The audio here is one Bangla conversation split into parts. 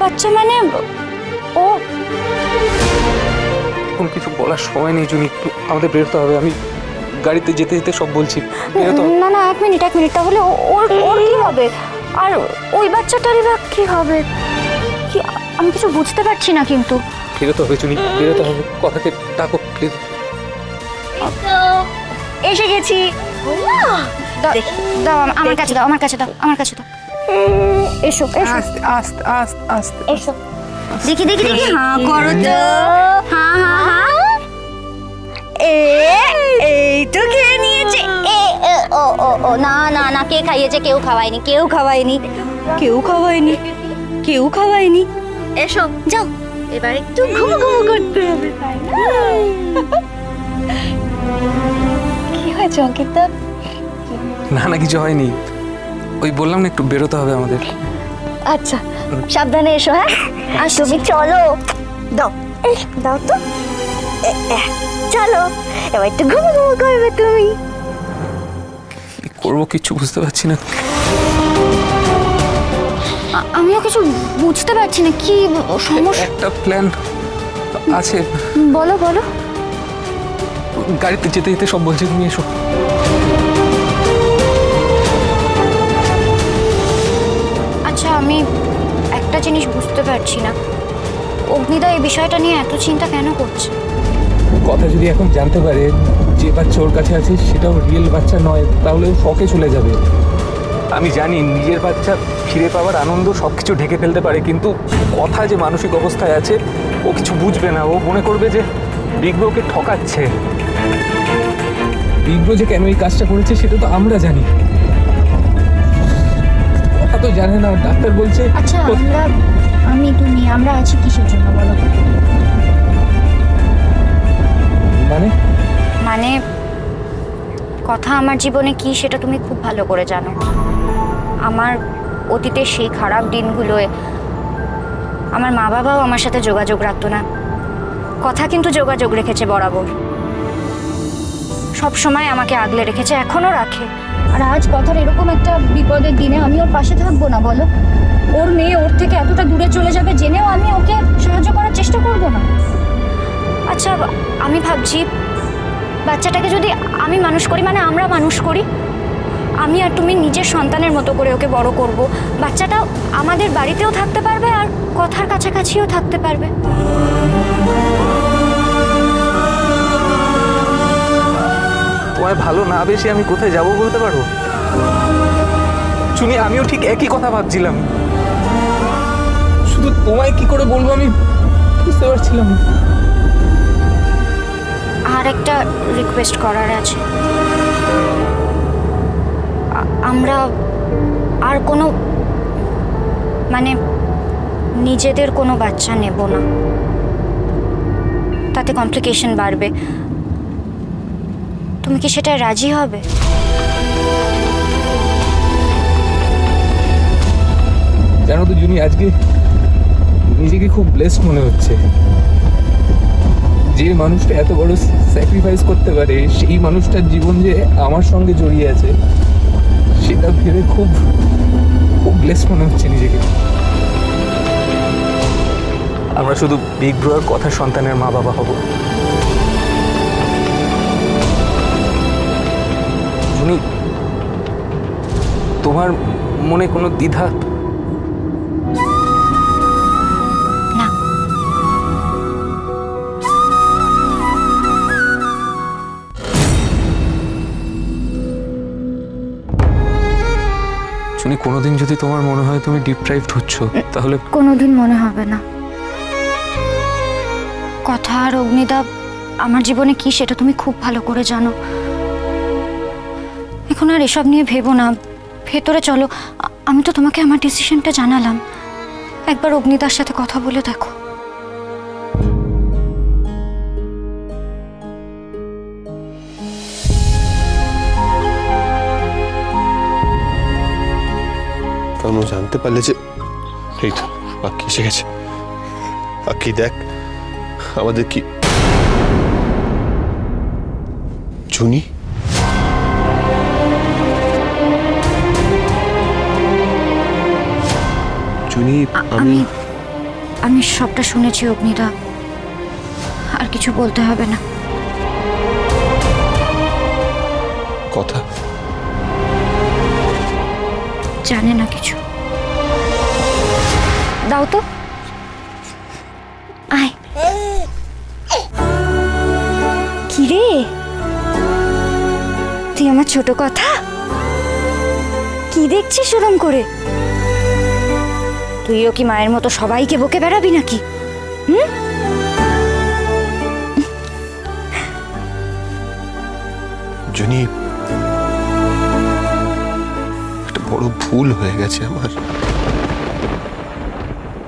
বাচ্চা মানে ও? এখন কিছু বলার সময় নেই জুনি, আমাদের বেরোতে হবে। আমি গাড়িতে যেতে যেতে সব বলছি। না না, এক মিনিট তাহলে ওর কি হবে? আর ওই বাচ্চাটারই বা কি হবে? কি আমি কিছু বুঝতে পারছি না। কিন্তু বেরোতে হবে জুনি, বেরোতে হবে। কথাকে ডাকো প্লিজ। এসে গেছি। দাও আমার কাছে দাও, আমার কাছে দাও। এসো আস্তে আস্তে আস্তে আস্তে এসো। দেখি হ্যাঁ করো তো। হ্যাঁ এই তো খেয়ে নিয়েছে। ও না না না, কে খাইয়েছে? কেউ খাওয়ায়নি। এসো যাও, এবার একটু ঘুমো করতে হবে, তাই না? কি হয়েছে অঙ্কিতা? না না, কিছু হয়নি। ওই বললাম না একটু বেরোতে হবে আমাদের। আচ্ছা সাবধানে এসো। হ্যাঁ আর তুমি চলো। দাও তো। চলো, এবার একটু ঘুমো করবে তুমি। কি করবো কিছু বুঝতে পারছি না। আমিও কিছু বুঝতে পারছি না কি সমস্যা। একটা প্ল্যান আছে। বলো। গাড়িতে যেতে যেতে সব বলছি, তুমি এসো। আচ্ছা আমি একটা জিনিস বুঝতে পারছি না, অগ্নিদা এই বিষয়টা নিয়ে এত চিন্তা কেন করছে? কথা যদি এখন জানতে পারে যে বাচ্চা ওর কাছে আছে সেটাও রিয়েল বাচ্চা নয়, তাহলে ও শকে চলে যাবে। আমি জানি নিজের বাচ্চা ফিরে পাওয়ার আনন্দ সবকিছু ঢেকে ফেলতে পারে, কিন্তু কথা যে মানসিক অবস্থায় আছে ও কিছু বুঝবে না। ও মনে করবে যে বিগ ব্রো ওকে ঠকাচ্ছে। বিগ ব্রো যে কেন এই কাজটা করেছে সেটা তো আমরা জানি, কথা তো জানে না। ডাক্তার বলছে। আচ্ছা আমরা আছি কিসের জন্য বলো? মানে কথা আমার জীবনে কি সেটা তুমি খুব ভালো করে জানো। আমার অতীতের সেই খারাপ দিনগুলোয় আমার মা বাবাও আমার সাথে যোগাযোগ রাখতো না। কথা কিন্তু যোগাযোগ রেখেছে বরাবর, সব সময় আমাকে আগলে রেখেছে, এখনো রাখে। আর আজ কথার এরকম একটা বিপদের দিনে আমি ওর পাশে থাকবো না বলো? ওর মেয়ে ওর থেকে এতটা দূরে চলে যাবে জেনেও আমি ওকে সাহায্য করার চেষ্টা করব না? আচ্ছা আমি ভাবছি বাচ্চাটাকে যদি আমি মানুষ করি, মানে আমরা মানুষ করি, আমি আর তুমি নিজের সন্তানের মতো করে ওকে বড় করব। বাচ্চাটা আমাদের বাড়িতেও থাকতে পারবে আর কথার কাছাকাছিও থাকতে পারবে। তোমায় ভালো না বেশি আমি কোথায় যাবো বলতে পারো? শুনি আমিও ঠিক একই কথা ভাবছিলাম, শুধু তোমায় কি করে বলবো আমি বুঝতে পারছিলাম। আর একটা রিকোয়েস্ট করার আছে। আমরা আর কোনো মানে নিজেদের কোনো বাচ্চা নেব না, তাতে কমপ্লিকেশন বাড়বে। তুমি কি সেটা রাজি হবে? জানো তো জুনি, আজকে নিজেকে খুব ব্লেসড মনে হচ্ছে। যে মানুষটা এত বড় স্যাক্রিফাইস করতে পারে সেই মানুষটার জীবন যে আমার সঙ্গে জড়িয়ে আছে সেটা ভেবে খুব খুব ব্লেসড মনে হচ্ছে নিজেকে। আমরা শুধু বিগ ব্রোর কথা সন্তানের মা বাবা হব। জুনি, তোমার মনে কোনো দ্বিধা? না। জুনি, কোনোদিন যদি তোমার মনে হয় তুমি ডিপ্রাইভড হচ্ছ তাহলে? কোনোদিন মনে হবে না। কথা আর অগ্নিদা আমার জীবনে কি সেটা তুমি খুব ভালো করে জানো। এখন আর এসব নিয়ে ভেবো না, ভেতরে চলো। আমি তো তোমাকে আমার ডিসিশনটা জানালাম, একবার অগ্নিদার সাথে কথা বলে দেখো। কারণ ও জানতে পারলে যে এই তো আক্কি এসে গেছে। আক্কি দেখ আমাদের কি জুনি জুনি আমি আমি সবটা শুনেছি অগ্নিদা, আর কিছু বলতে হবে না। কথা জানে না কিছু। দাও তো, আয়। কি রে, তুই আমার ছোট কথা কি দেখছিস ওরম করে? তুইও কি মায়ের মতো সবাইকে বকে বেড়াবি নাকি? জুনি, একটা বড় ভুল হয়ে গেছে আমার।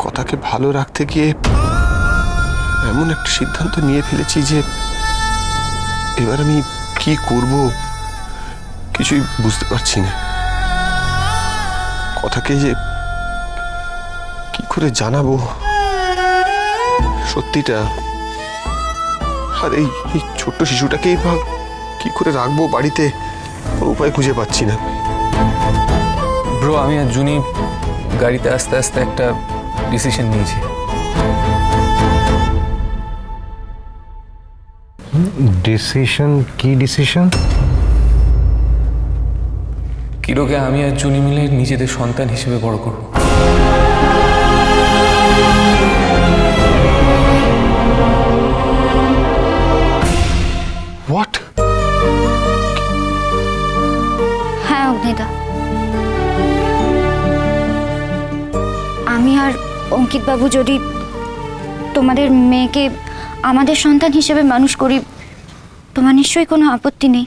কথাকে ভালো রাখতে গিয়ে এমন একটা সিদ্ধান্ত নিয়ে ফেলেছি যে এবার আমি কি করব কিছুই বুঝতে পারছি না। কথাকে যে কি করে জানাবো সত্যিটা, আর এই ছোট্ট শিশুটাকেই বা কি করে রাখবো বাড়িতে, কোনো উপায় খুঁজে পাচ্ছি না। ব্রো, আমি আর জুনি গাড়িতে আস্তে আস্তে একটা ডিসিশন নিয়েছি। ডিসিশন? কি ডিসিশন? কিরোকে আমি আর জুনি মিলে নিজেদের সন্তান হিসেবে বড় করব। হোয়াট? হ্যাঁ অগ্নিদা, আমি আর অঙ্কিত বাবু যদি তোমাদের মেয়েকে আমাদের সন্তান হিসেবে মানুষ করি, তোমার নিশ্চয়ই কোনো আপত্তি নেই।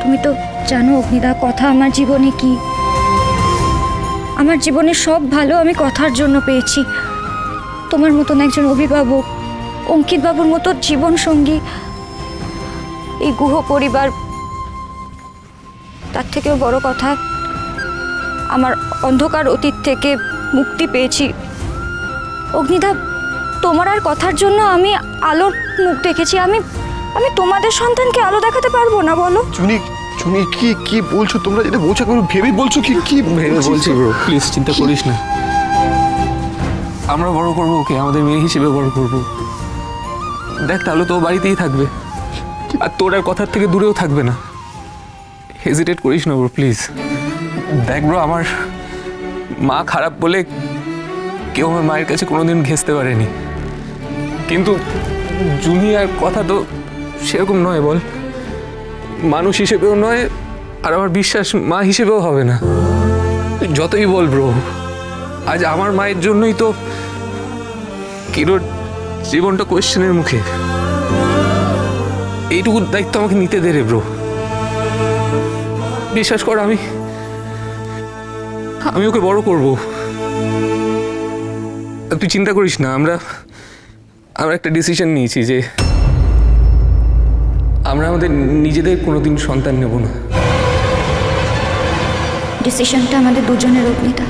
তুমি তো জানো অগ্নিদা, কথা আমার জীবনে কি। আমার জীবনের সব ভালো আমি কথার জন্য পেয়েছি। তোমার মতন একজন অভিভাবক, অঙ্কিত বাবুর মতো জীবন সঙ্গী, এই গুহ পরিবার, তার থেকেও বড় কথা আমার অন্ধকার অতীত থেকে মুক্তি পেয়েছি। অগ্নিদা, তোমার আর কথার জন্য আমি আলোর মুখ দেখেছি। আমি তোমাদের সন্তানকে আলো দেখাতে পারবো না বলো? জুনি, জুনি, কি কি বলছো তোমরা? যেটা বলছো কেন ভেবে বলছো? কি কি ভেবে বলছি ব্রো, প্লিজ চিন্তা করিস না। আমরা বড় করবো ওকে, আমাদের মেয়ে হিসেবে বড় করবো। দেখ, তাহলে তো ও বাড়িতেই থাকবে, আর তোর আর কথার থেকে দূরেও থাকবে না। হেজিটেট করিস না ব্রো, প্লিজ। দেখ ব্রো, আমার মা খারাপ বলে কেউ আমার মায়ের কাছে কোনোদিন ঘেঁচতে পারেনি, কিন্তু জুনি আর কথা তো সেরকম নয় বল। মানুষ হিসেবেও নয়, আর আমার বিশ্বাস মা হিসেবেও হবে না। যতই বল ব্রো, আজ আমার মায়ের জন্যই তো কিরোর জীবনটা কোয়েশ্চেনের মুখে। এইটুকু দায়িত্ব আমাকে নিতে দে রে ব্রো। বিশ্বাস কর, আমি ওকে বড় করব। তুই চিন্তা করিস না। আমরা একটা ডিসিশন নিয়েছি যে আমরা আমাদের নিজেদের কোনোদিন সন্তান নেব না। ডিসিশনটা আমাদের দুজনের অগ্নিদা।